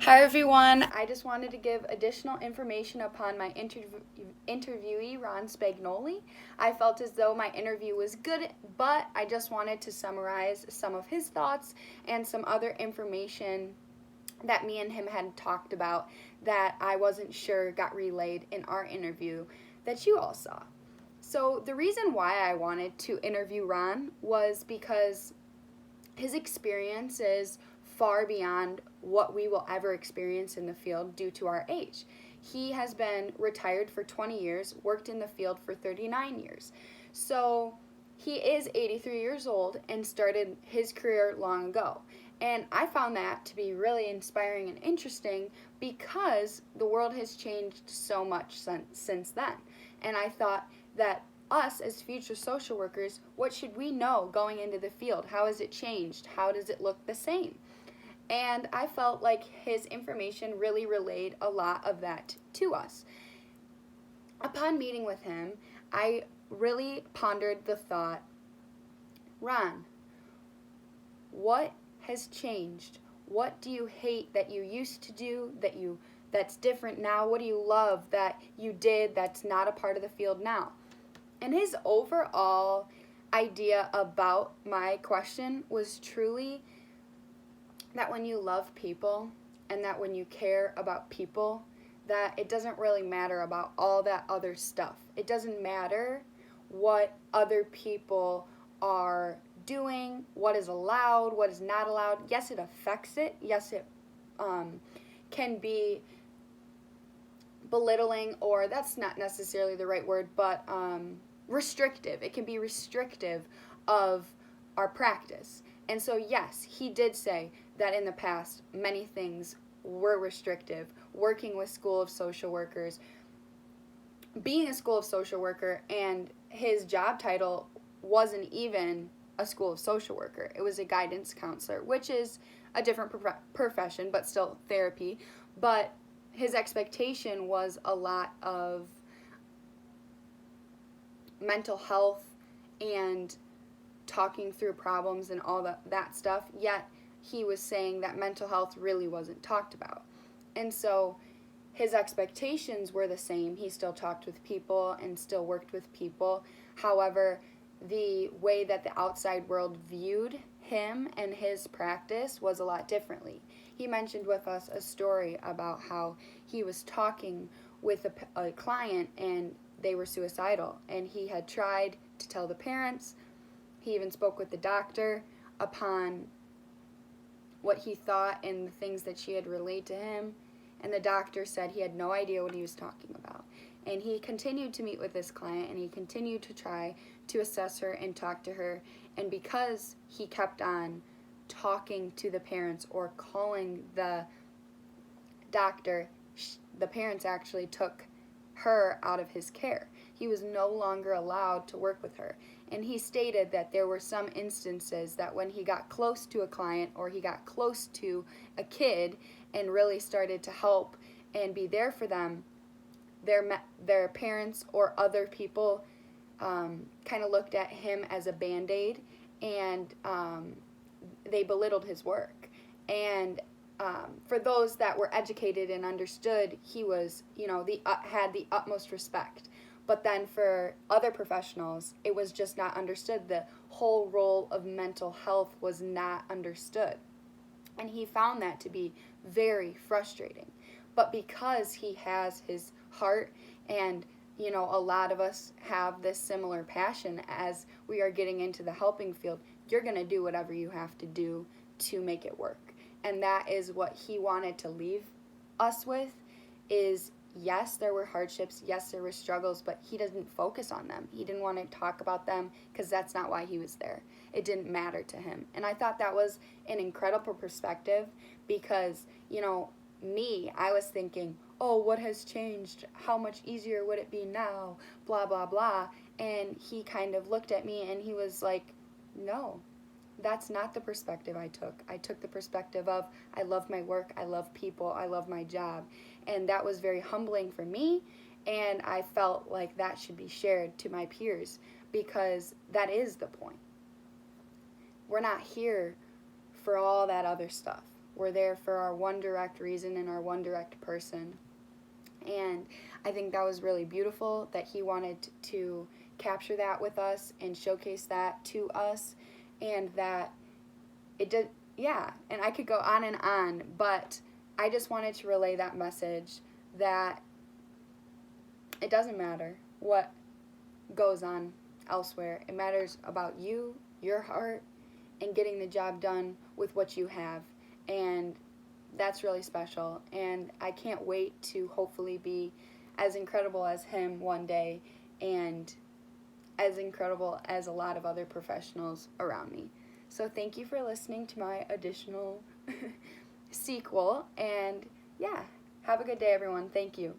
Hi everyone, I just wanted to give additional information upon my interviewee, Ron Spagnoli. I felt as though my interview was good, but I just wanted to summarize some of his thoughts and some other information that me and him had talked about that I wasn't sure got relayed in our interview that you all saw. So the reason why I wanted to interview Ron was because his experience is far beyond what we will ever experience in the field due to our age. He has been retired for 20 years, worked in the field for 39 years. So he is 83 years old and started his career long ago. And I found that to be really inspiring and interesting because the world has changed so much since then. And I thought that us as future social workers, what should we know going into the field? How has it changed? How does it look the same? And I felt like his information really relayed a lot of that to us. Upon meeting with him, I really pondered the thought, Ron, what has changed? What do you hate that you used to do that's different now? What do you love that you did that's not a part of the field now? And his overall idea about my question was truly that when you love people and that when you care about people, that it doesn't really matter about all that other stuff. It doesn't matter what other people are doing, what is allowed, what is not allowed. Yes, it affects it. Yes, it can be belittling, or that's not necessarily the right word, but restrictive. It can be restrictive of our practice. And so, yes, he did say that in the past, many things were restrictive. Working with School of Social Workers, being a School of Social Worker, and his job title wasn't even a School of Social Worker. It was a guidance counselor, which is a different profession, but still therapy. But his expectation was a lot of mental health and talking through problems and all that stuff, yet he was saying that mental health really wasn't talked about. And so his expectations were the same. He still talked with people and still worked with people. However, the way that the outside world viewed him and his practice was a lot differently. He mentioned with us a story about how he was talking with a client and they were suicidal, and he had tried to tell the parents. He even spoke with the doctor upon what he thought and the things that she had relayed to him, and the doctor said he had no idea what he was talking about. And he continued to meet with this client, and he continued to try to assess her and talk to her, and because he kept on talking to the parents or calling the doctor, the parents actually took her out of his care. He was no longer allowed to work with her. And he stated that there were some instances that when he got close to a client or he got close to a kid and really started to help and be there for them, their parents or other people kind of looked at him as a Band-Aid, and they belittled his work. And for those that were educated and understood, he was, had the utmost respect. But then for other professionals, it was just not understood. The whole role of mental health was not understood. And he found that to be very frustrating. But because he has his heart and, a lot of us have this similar passion as we are getting into the helping field, you're going to do whatever you have to do to make it work. And that is what he wanted to leave us with is, yes, there were hardships, yes, there were struggles, but he doesn't focus on them. He didn't want to talk about them because that's not why he was there. It didn't matter to him. And I thought that was an incredible perspective because, I was thinking, oh, what has changed? How much easier would it be now? Blah, blah, blah. And he kind of looked at me and he was like, no. That's not the perspective I took. I took the perspective of, I love my work, I love people, I love my job. And that was very humbling for me, and I felt like that should be shared to my peers because that is the point. We're not here for all that other stuff. we're there for our one direct reason and our one direct person. And I think that was really beautiful that he wanted to capture that with us and showcase that to us, and that it did, yeah, and I could go on, but I just wanted to relay that message that it doesn't matter what goes on elsewhere. It matters about you, your heart, and getting the job done with what you have. And that's really special. And I can't wait to hopefully be as incredible as him one day, and as incredible as a lot of other professionals around me. So thank you for listening to my additional sequel. And yeah, have a good day, everyone. Thank you.